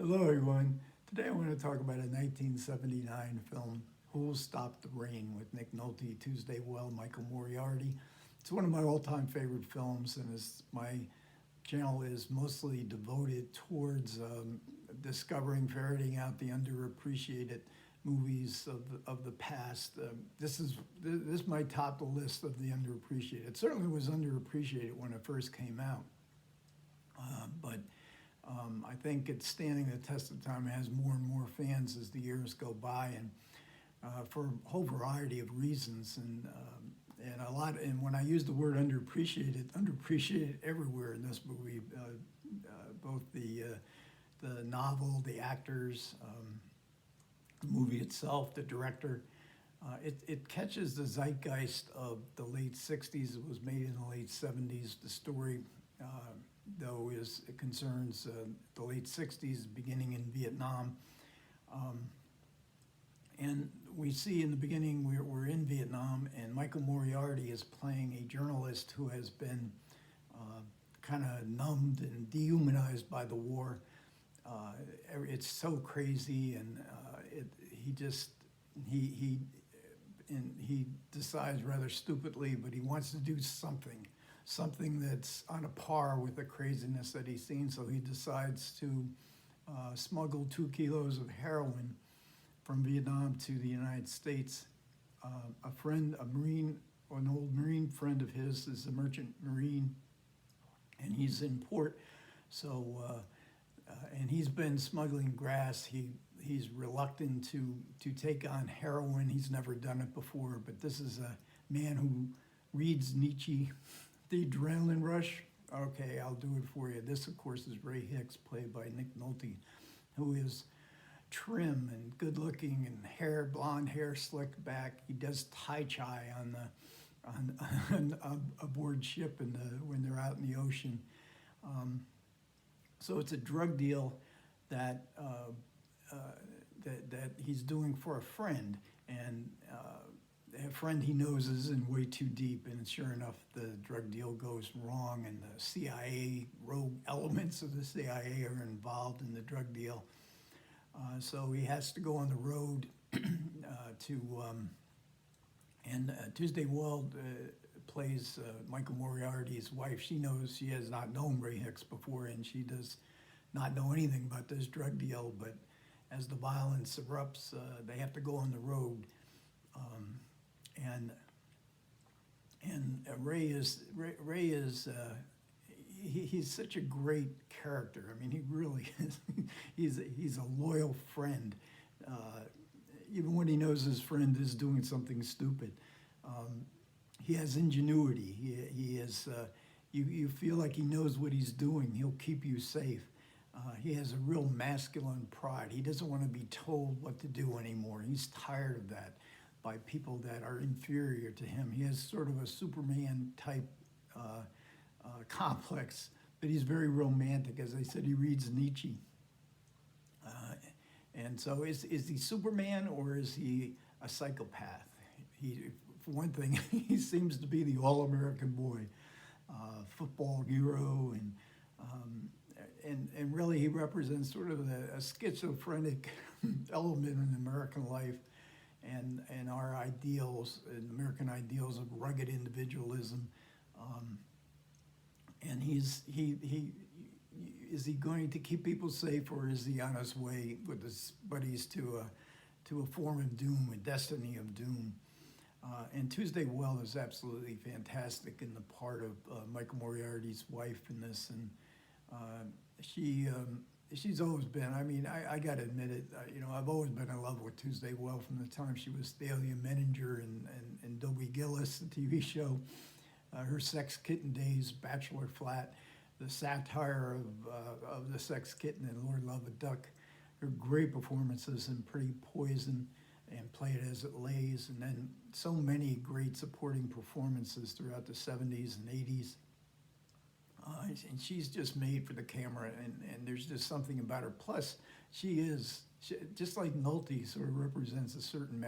Hello, everyone. Today I want to talk about a 1979 film, Who'll Stop the Rain, with Nick Nolte, Tuesday Well, Michael Moriarty. It's one of my all-time favorite films, and my channel is mostly devoted towards discovering, ferreting out the underappreciated movies of the past. This might top the list of the underappreciated. It certainly was underappreciated when it first came out, but I think it's standing the test of time. It has more and more fans as the years go by, and for a whole variety of reasons. And a lot. And when I use the word underappreciated everywhere in this movie, both the novel, the actors, the movie itself, the director. It catches the zeitgeist of the late '60s. It was made in the late '70s. The story, though, it concerns the late '60s, beginning in Vietnam. And we see in the beginning we're in Vietnam, and Michael Moriarty is playing a journalist who has been kind of numbed and dehumanized by the war. It's so crazy, and he decides rather stupidly, but he wants to do something that's on a par with the craziness that he's seen. So he decides to smuggle 2 kilos of heroin from Vietnam to the United States. An old Marine friend of his is a merchant Marine, and he's in port. So, and he's been smuggling grass. He's reluctant to take on heroin. He's never done it before, but this is a man who reads Nietzsche, The Adrenaline Rush. Okay, I'll do it for you. This, of course, is Ray Hicks, played by Nick Nolte, who is trim and good looking, and blonde hair slicked back. He does Tai Chi on aboard ship when they're out in the ocean. So it's a drug deal that he's doing for a friend, and a friend he knows is in way too deep. And sure enough, the drug deal goes wrong, and the CIA, rogue elements of the CIA are involved in the drug deal. So he has to go on the road Tuesday Weld plays Michael Moriarty's wife. She has not known Ray Hicks before, and she does not know anything about this drug deal. But as the violence erupts, they have to go on the road. Ray is he's such a great character. I mean, he really is. He's a loyal friend, even when he knows his friend is doing something stupid. He has ingenuity. He is. You feel like he knows what he's doing. He'll keep you safe. He has a real masculine pride. He doesn't want to be told what to do anymore. He's tired of that by people that are inferior to him. He has sort of a Superman type complex, but he's very romantic. As I said, he reads Nietzsche. And so is he Superman, or is he a psychopath? For one thing, he seems to be the all-American boy, football hero, and really he represents sort of a schizophrenic element in American life, and our ideals, and American ideals of rugged individualism. And is he going to keep people safe, or is he on his way with his buddies to a form of doom, a destiny of doom? And Tuesday Well is absolutely fantastic in the part of Michael Moriarty's wife in this, and she's always been. I mean, I got to admit it. I've always been in love with Tuesday Well from the time she was Thalia Menninger in Dobie Gillis, the TV show. Her Sex Kitten days, Bachelor Flat, the satire of the Sex Kitten and Lord Love a Duck. Her great performances in Pretty Poison and Play It As It Lays, and then so many great supporting performances throughout the 70s and 80s. And she's just made for the camera, and there's just something about her. Plus, she just like Nolte sort of represents a certain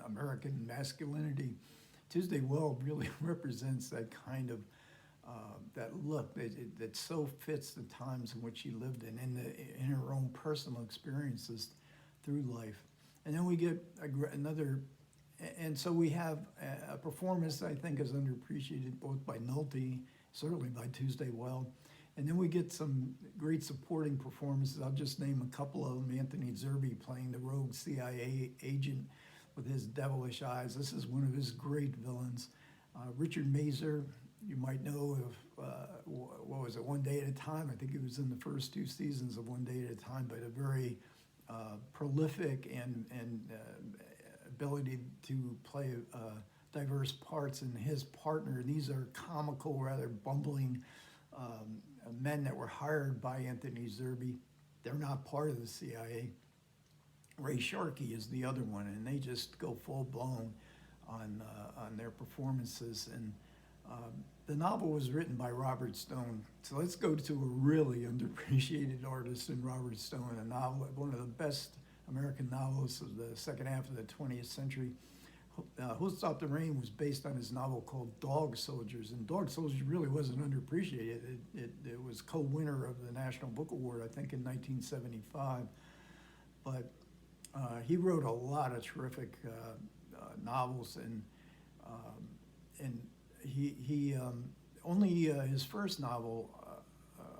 American masculinity. Tuesday Well really represents that kind of that look that so fits the times in which she lived in her own personal experiences through life. And then we get another, and so we have a performance I think is underappreciated both by Nolte, certainly by Tuesday Well. And then we get some great supporting performances. I'll just name a couple of them. Anthony Zerbe playing the rogue CIA agent with his devilish eyes. This is one of his great villains. Richard Mazer, you might know of, what was it, One Day at a Time? I think he was in the first 2 seasons of One Day at a Time, but a very prolific and ability to play diverse parts. And his partner, these are comical, rather bumbling men that were hired by Anthony Zerbe. They're not part of the CIA. Ray Sharkey is the other one, and they just go full blown on their performances. And the novel was written by Robert Stone. So let's go to a really underappreciated artist in Robert Stone, a novel, one of the best American novelists of the second half of the 20th century. Who'll Stop the Rain was based on his novel called Dog Soldiers, and Dog Soldiers really wasn't underappreciated. It was co-winner of the National Book Award, I think, in 1975. But he wrote a lot of terrific novels, and he only his first novel,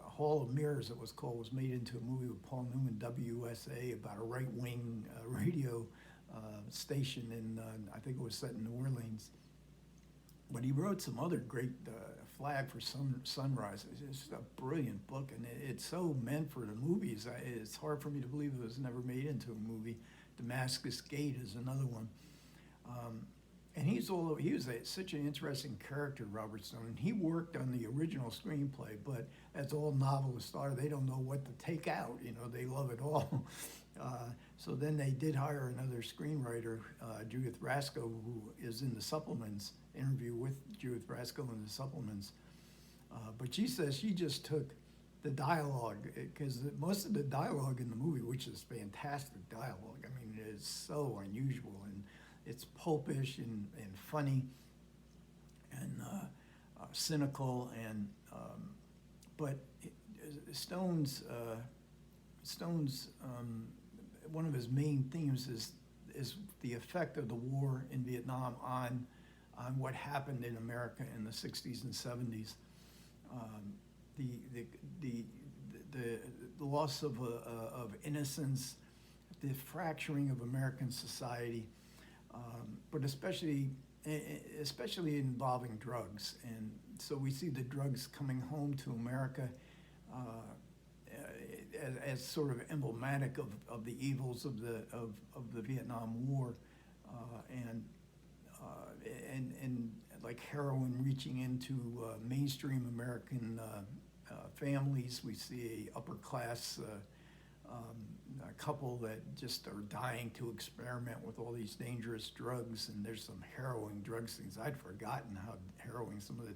Hall of Mirrors, it was called, was made into a movie with Paul Newman, WSA, about a right-wing radio station in, I think it was set in New Orleans. But he wrote some other great, Flag for Sunrise. It's just a brilliant book, and it's so meant for the movies. It's hard for me to believe it was never made into a movie. Damascus Gate is another one. And he was such an interesting character, Robert Stone. And he worked on the original screenplay, but as all novelists are, they don't know what to take out. They love it all. So then they did hire another screenwriter, Judith Raskow, who is in the supplements, interview with Judith Raskow in the supplements. But she says she just took the dialogue, because most of the dialogue in the movie, which is fantastic dialogue, I mean, it's so unusual, and it's pulpish and funny and cynical, and but Stone's one of his main themes is the effect of the war in Vietnam on what happened in America in the 60s and 70s. The loss of innocence, the fracturing of American society, but especially involving drugs. And so we see the drugs coming home to America as sort of emblematic of the evils of the Vietnam War, and like heroin reaching into mainstream American families. We see a upper class a couple that just are dying to experiment with all these dangerous drugs, and there's some harrowing drug scenes. I'd forgotten how harrowing some of the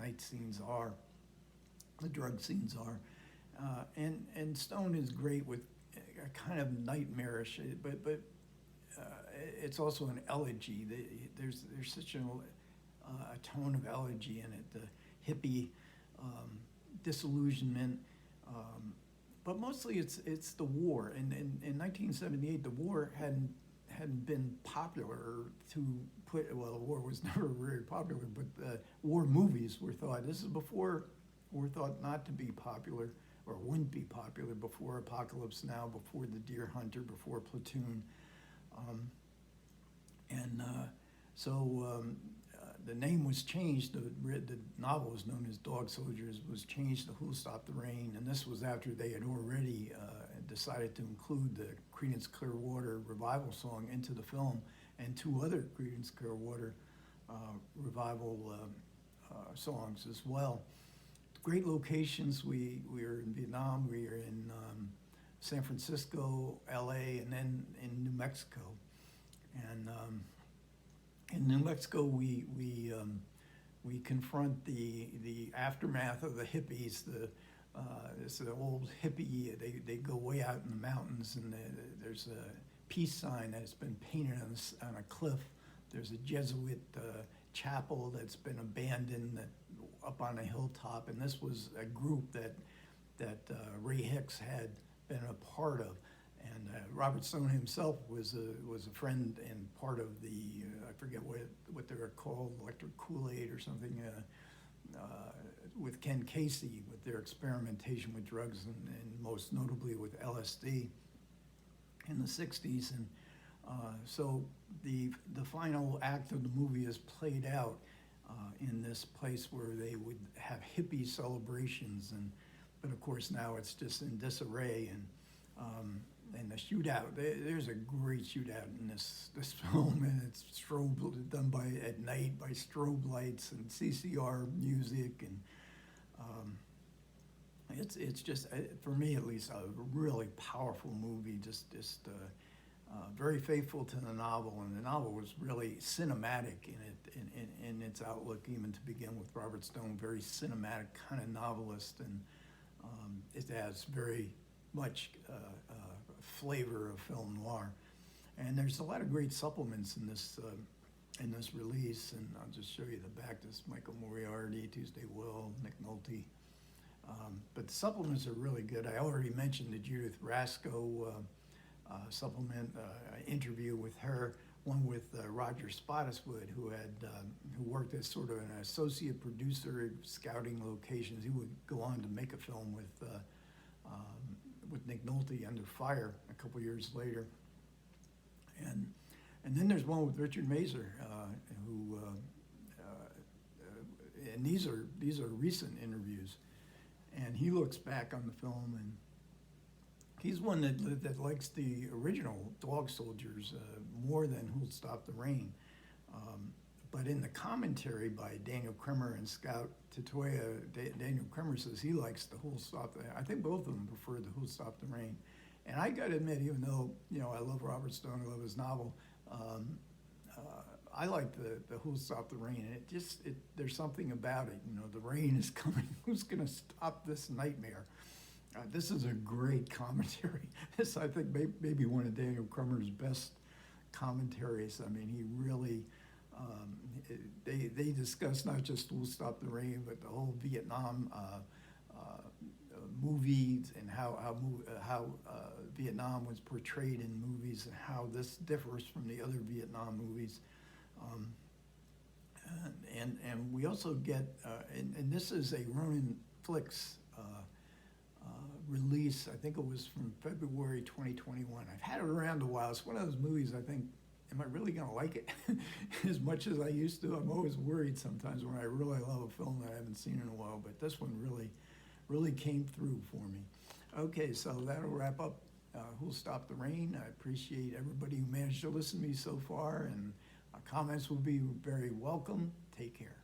night scenes are, the drug scenes are. And Stone is great with a kind of nightmarish, but it's also an elegy. There's such a tone of elegy in it, the hippie disillusionment, but mostly it's the war. And in 1978, the war hadn't been popular to put. Well, the war was never very popular, but war movies were thought. This is before were thought not to be popular, or wouldn't be popular, before Apocalypse Now, before The Deer Hunter, before Platoon. The name was changed. The novel was known as Dog Soldiers, was changed to Who'll Stop the Rain, and this was after they had already decided to include the Creedence Clearwater revival song into the film, and 2 other Creedence Clearwater revival songs as well. Great locations. We were in Vietnam, we were in San Francisco, LA, and then in New Mexico. And in New Mexico, we confront the aftermath of the hippies. This old hippie. They go way out in the mountains, and there's a peace sign that's been painted on a cliff. There's a Jesuit chapel that's been abandoned up on a hilltop, and this was a group that Ray Hicks had been a part of. And Robert Stone himself was a friend and part of the I forget what they were called, electric Kool-Aid or something, with Ken Casey with their experimentation with drugs and most notably with LSD in the '60s. And so the final act of the movie is played out in this place where they would have hippie celebrations, but of course now it's just in disarray. And the shootout, there's a great shootout in this film, and it's done at night by strobe lights and CCR music, and it's just, for me at least, a really powerful movie. Just very faithful to the novel, and the novel was really cinematic in its outlook, even to begin with. Robert Stone, very cinematic kind of novelist, and it has very much flavor of film noir. And there's a lot of great supplements in this release, and I'll just show you the back. This is Michael Moriarty, Tuesday Will, Nick Nolte. But the supplements are really good. I already mentioned the Judith Rasco supplement, interview with her, one with Roger Spottiswoode, who worked as sort of an associate producer scouting locations. He would go on to make a film with Nick Nolte, Under Fire, a couple years later. And then there's one with Richard Mazer, and these are recent interviews, and he looks back on the film, and he's one that likes the original Dog Soldiers more than Who'll Stop the Rain. But in the commentary by Daniel Kremer and Scout Tatoya, Daniel Kremer says he likes the Who'll Stop the Rain. I think both of them prefer the Who'll Stop the Rain. And I got to admit, even though I love Robert Stone, I love his novel, I like the Who'll Stop the Rain. And there's something about it. The rain is coming. Who's going to stop this nightmare? This is a great commentary. This, I think, maybe one of Daniel Kremer's best commentaries. I mean, he really, they discuss not just Who'll Stop the Rain, but the whole Vietnam movies, and how Vietnam was portrayed in movies, and how this differs from the other Vietnam movies. And we also get, and this is a Ronin Flicks release. I think it was from February 2021. I've had it around a while. It's one of those movies I think, am I really going to like it as much as I used to? I'm always worried sometimes when I really love a film that I haven't seen in a while, but this one really came through for me. Okay, so that'll wrap up Who'll Stop the Rain. I appreciate everybody who managed to listen to me so far, and comments will be very welcome. Take care.